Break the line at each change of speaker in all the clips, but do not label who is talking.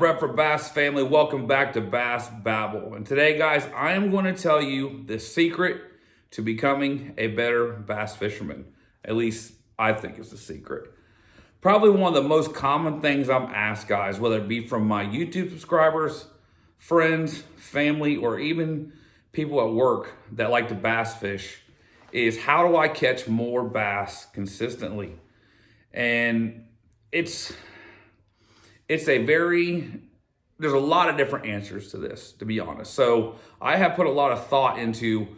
Brett for Bass Family? Welcome back to Bass Babble. And today, guys, I am going to tell you the secret to becoming a better bass fisherman. At least I think it's the secret. Probably one of the most common things I'm asked, guys, whether it be from my YouTube subscribers, friends, family, or even people at work that like to bass fish, is how do I catch more bass consistently? And there's a lot of different answers to this, to be honest. So I have put a lot of thought into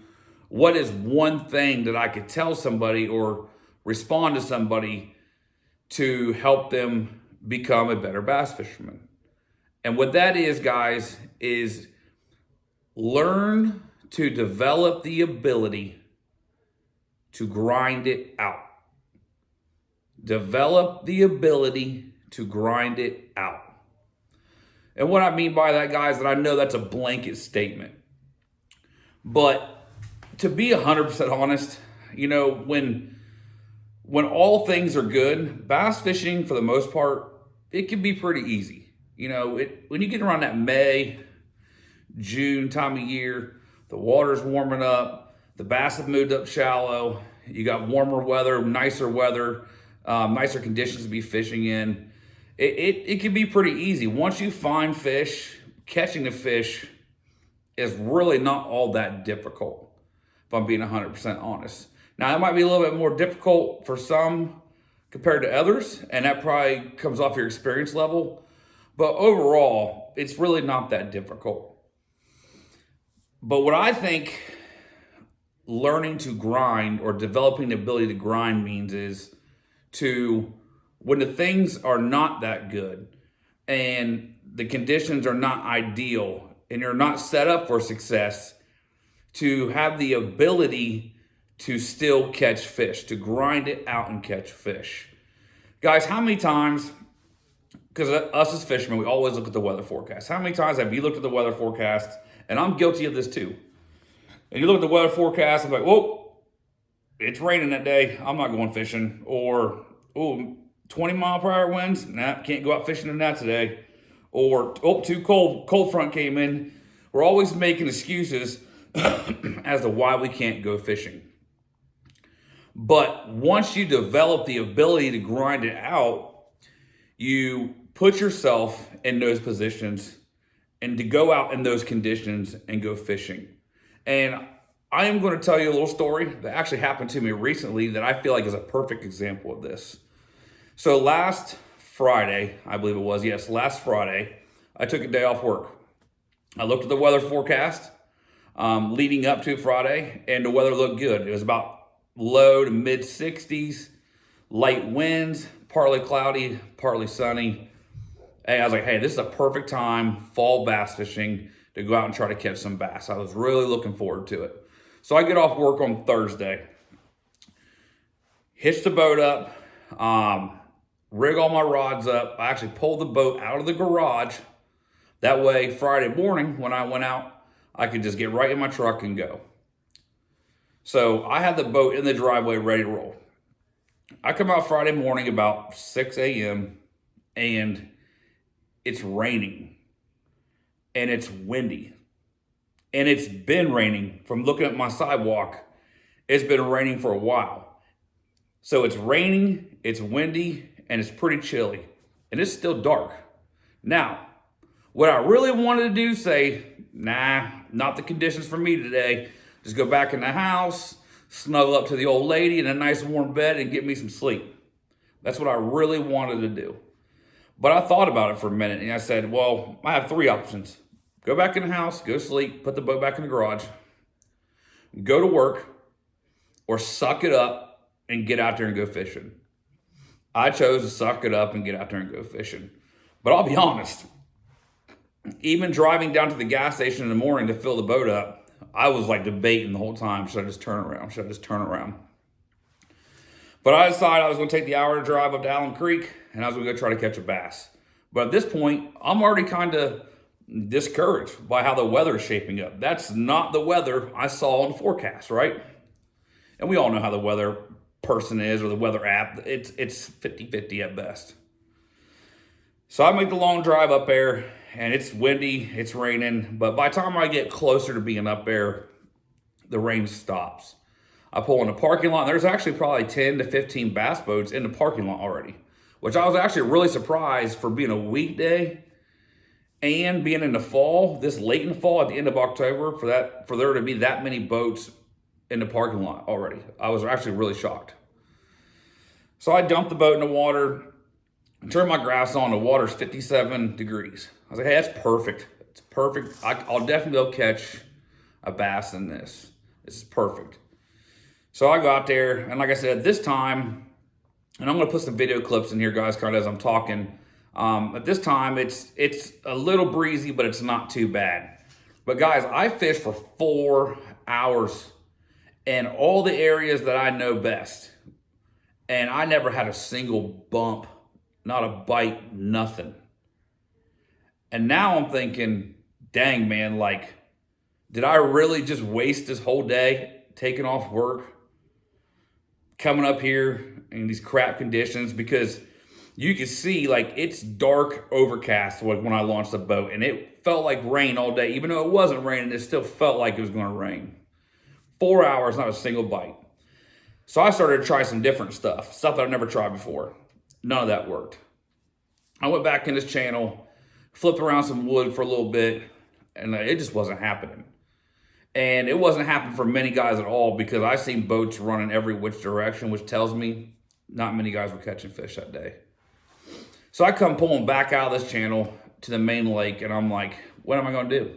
what is one thing that I could tell somebody or respond to somebody to help them become a better bass fisherman. And what that is, guys, is learn to develop the ability to grind it out. Develop the ability to grind it out. And what I mean by that, guys, that I know that's a blanket statement. But to be 100% honest, when all things are good, bass fishing, for the most part, it can be pretty easy. When you get around that May, June time of year, the water's warming up, the bass have moved up shallow, you got warmer weather, nicer conditions to be fishing in. It can be pretty easy. Once you find fish, catching the fish is really not all that difficult, if I'm being 100% honest. Now, it might be a little bit more difficult for some compared to others, and that probably comes off your experience level. But overall, it's really not that difficult. But what I think learning to grind or developing the ability to grind means is when the things are not that good and the conditions are not ideal and you're not set up for success, to have the ability to still catch fish, to grind it out and catch fish. Guys, how many times, because us as fishermen, we always look at the weather forecast. How many times have you looked at the weather forecast? And I'm guilty of this too. And you look at the weather forecast, I'm like, whoa, it's raining that day, I'm not going fishing. Or, 20-mile-per-hour winds, nah, can't go out fishing in that today. Or, too cold front came in. We're always making excuses as to why we can't go fishing. But once you develop the ability to grind it out, you put yourself in those positions and to go out in those conditions and go fishing. And I am going to tell you a little story that actually happened to me recently that I feel like is a perfect example of this. So last Friday, I believe it was, last Friday, I took a day off work. I looked at the weather forecast leading up to Friday, and the weather looked good. It was about low to mid 60s, light winds, partly cloudy, partly sunny. And I was like, hey, this is a perfect time, fall bass fishing, to go out and try to catch some bass. I was really looking forward to it. So I get off work on Thursday, hitch the boat up, rig all my rods up. I actually pulled the boat out of the garage. That way, Friday morning, when I went out, I could just get right in my truck and go. So I had the boat in the driveway ready to roll. I come out Friday morning about 6 a.m. and it's raining and it's windy. And it's been raining. From looking at my sidewalk, it's been raining for a while. So it's raining, it's windy, and it's pretty chilly. And it's still dark. Now, what I really wanted to do, say, nah, not the conditions for me today. Just go back in the house, snuggle up to the old lady in a nice warm bed and get me some sleep. That's what I really wanted to do. But I thought about it for a minute and I said, well, I have three options. Go back in the house, go sleep, put the boat back in the garage, go to work, or suck it up and get out there and go fishing. I chose to suck it up and get out there and go fishing. But I'll be honest, even driving down to the gas station in the morning to fill the boat up, I was like debating the whole time, should I just turn around? But I decided I was going to take the hour to drive up to Allen Creek, and I was going to go try to catch a bass. But at this point, I'm already kind of discouraged by how the weather is shaping up. That's not the weather I saw in the forecast, right? And we all know how the weather person is, or the weather app. It's 50-50 at best. So I make the long drive up there, and it's windy, it's raining, but by the time I get closer to being up there, the rain stops. I pull in the parking lot, and there's actually probably 10 to 15 bass boats in the parking lot already, which I was actually really surprised for being a weekday and being in the fall, this late in the fall at the end of October, for there to be that many boats in the parking lot already. I was actually really shocked. So I dumped the boat in the water, turned my grass on. The water's 57 degrees. I was like, hey, that's perfect. It's perfect. I'll definitely be able to catch a bass in this. This is perfect. So I go out there, and like I said, this time, and I'm going to put some video clips in here, guys, kind of as I'm talking. At this time, it's a little breezy, but it's not too bad. But guys, I fished for 4 hours in all the areas that I know best. And I never had a single bump, not a bite, nothing. And now I'm thinking, dang, man, like, did I really just waste this whole day taking off work, coming up here in these crap conditions? Because you can see, like, it's dark, overcast when I launched the boat, and it felt like rain all day. Even though it wasn't raining, it still felt like it was going to rain. 4 hours, not a single bite. So I started to try some different stuff that I've never tried before. None of that worked. I went back in this channel, flipped around some wood for a little bit, and it just wasn't happening. And it wasn't happening for many guys at all, because I seen boats running every which direction, which tells me not many guys were catching fish that day. So I come pulling back out of this channel to the main lake, and I'm like, what am I going to do?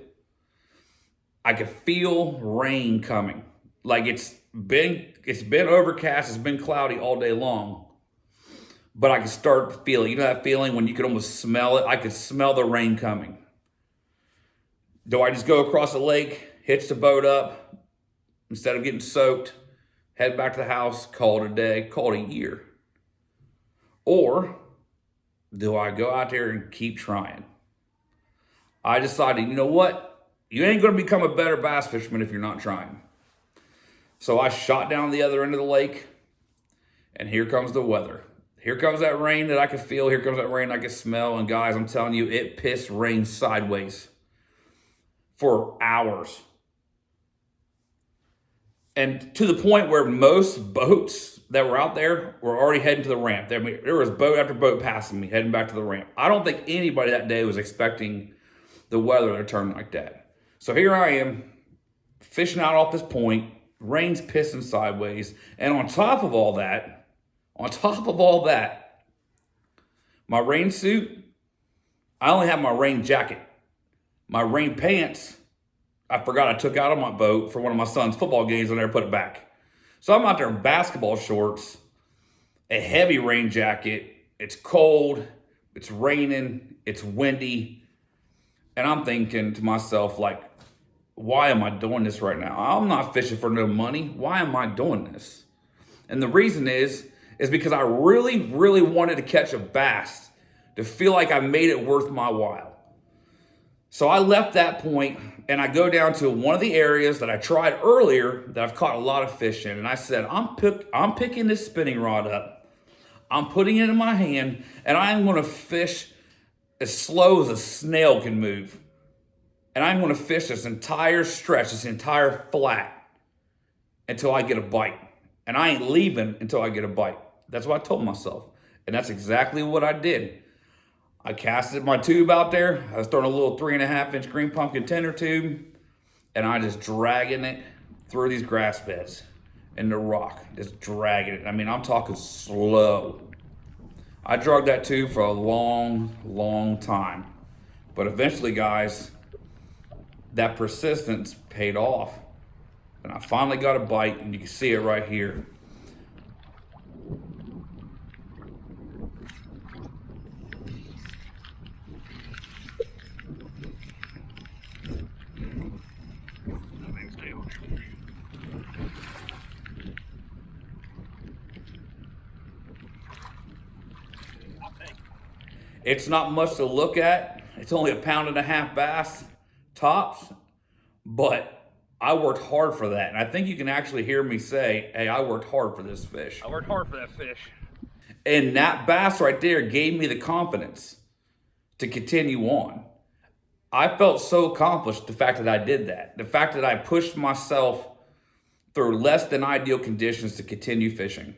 I could feel rain coming. Like, it's been overcast, it's been cloudy all day long, but I could start feeling, you know that feeling when you could almost smell it? I could smell the rain coming. Do I just go across the lake, hitch the boat up, instead of getting soaked, head back to the house, call it a day, call it a year? Or do I go out there and keep trying? I decided, you know what? You ain't going to become a better bass fisherman if you're not trying. So I shot down the other end of the lake, and here comes the weather. Here comes that rain that I could feel. Here comes that rain I could smell. And guys, I'm telling you, it pissed rain sideways for hours. And to the point where most boats that were out there were already heading to the ramp. I mean, there was boat after boat passing me, heading back to the ramp. I don't think anybody that day was expecting the weather to turn like that. So here I am, fishing out off this point. Rain's pissing sideways. And on top of all that, my rain suit, I only have my rain jacket. My rain pants, I forgot I took out of my boat for one of my son's football games and I never put it back. So I'm out there in basketball shorts, a heavy rain jacket. It's cold, it's raining, it's windy. And I'm thinking to myself, like, why am I doing this right now? I'm not fishing for no money. Why am I doing this? And the reason is because I really, really wanted to catch a bass, to feel like I made it worth my while. So I left that point and I go down to one of the areas that I tried earlier that I've caught a lot of fish in. And I said, I'm picking this spinning rod up. I'm putting it in my hand, and I'm going to fish as slow as a snail can move. And I'm going to fish this entire stretch, this entire flat, until I get a bite. And I ain't leaving until I get a bite. That's what I told myself. And that's exactly what I did. I casted my tube out there. I was throwing a little 3.5-inch green pumpkin tender tube. And I just dragging it through these grass beds and the rock. Just dragging it. I mean, I'm talking slow. I drug that tube for a long, long time. But eventually, guys, that persistence paid off. And I finally got a bite, and you can see it right here. It's not much to look at. It's only a 1.5-pound bass, tops, but I worked hard for that. And I think you can actually hear me say, hey, I worked hard for this fish. I worked hard for that fish. And that bass right there gave me the confidence. to continue on. I felt so accomplished the fact that I did that. The fact that I pushed myself through less than ideal conditions to continue fishing.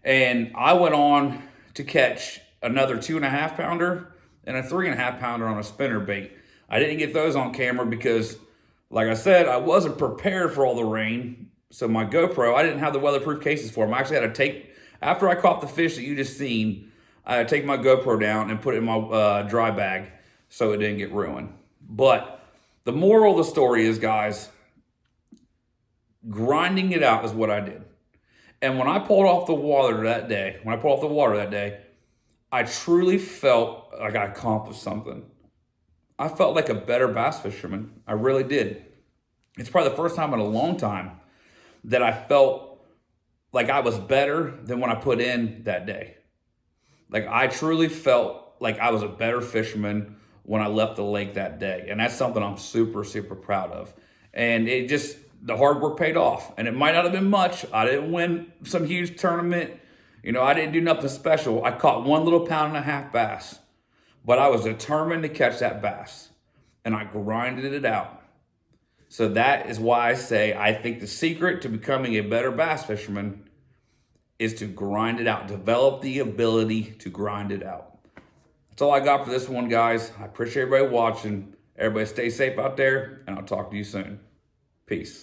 And I went on to catch another 2.5 pounder and a 3.5 pounder on a spinner bait. I didn't get those on camera because, like I said, I wasn't prepared for all the rain. So my GoPro, I didn't have the weatherproof cases for them. I actually had to take, after I caught the fish that you just seen, I had to take my GoPro down and put it in my dry bag so it didn't get ruined. But the moral of the story is, guys, grinding it out is what I did. And when I pulled off the water that day, I truly felt like I accomplished something. I felt like a better bass fisherman. I really did. It's probably the first time in a long time that I felt like I was better than when I put in that day. Like, I truly felt like I was a better fisherman when I left the lake that day. And that's something I'm super, super proud of. And it just, the hard work paid off. And it might not have been much. I didn't win some huge tournament. You know, I didn't do nothing special. I caught 1 little 1.5-pound bass. But I was determined to catch that bass. And I grinded it out. So that is why I say I think the secret to becoming a better bass fisherman is to grind it out. Develop the ability to grind it out. That's all I got for this one, guys. I appreciate everybody watching. Everybody stay safe out there, and I'll talk to you soon. Peace.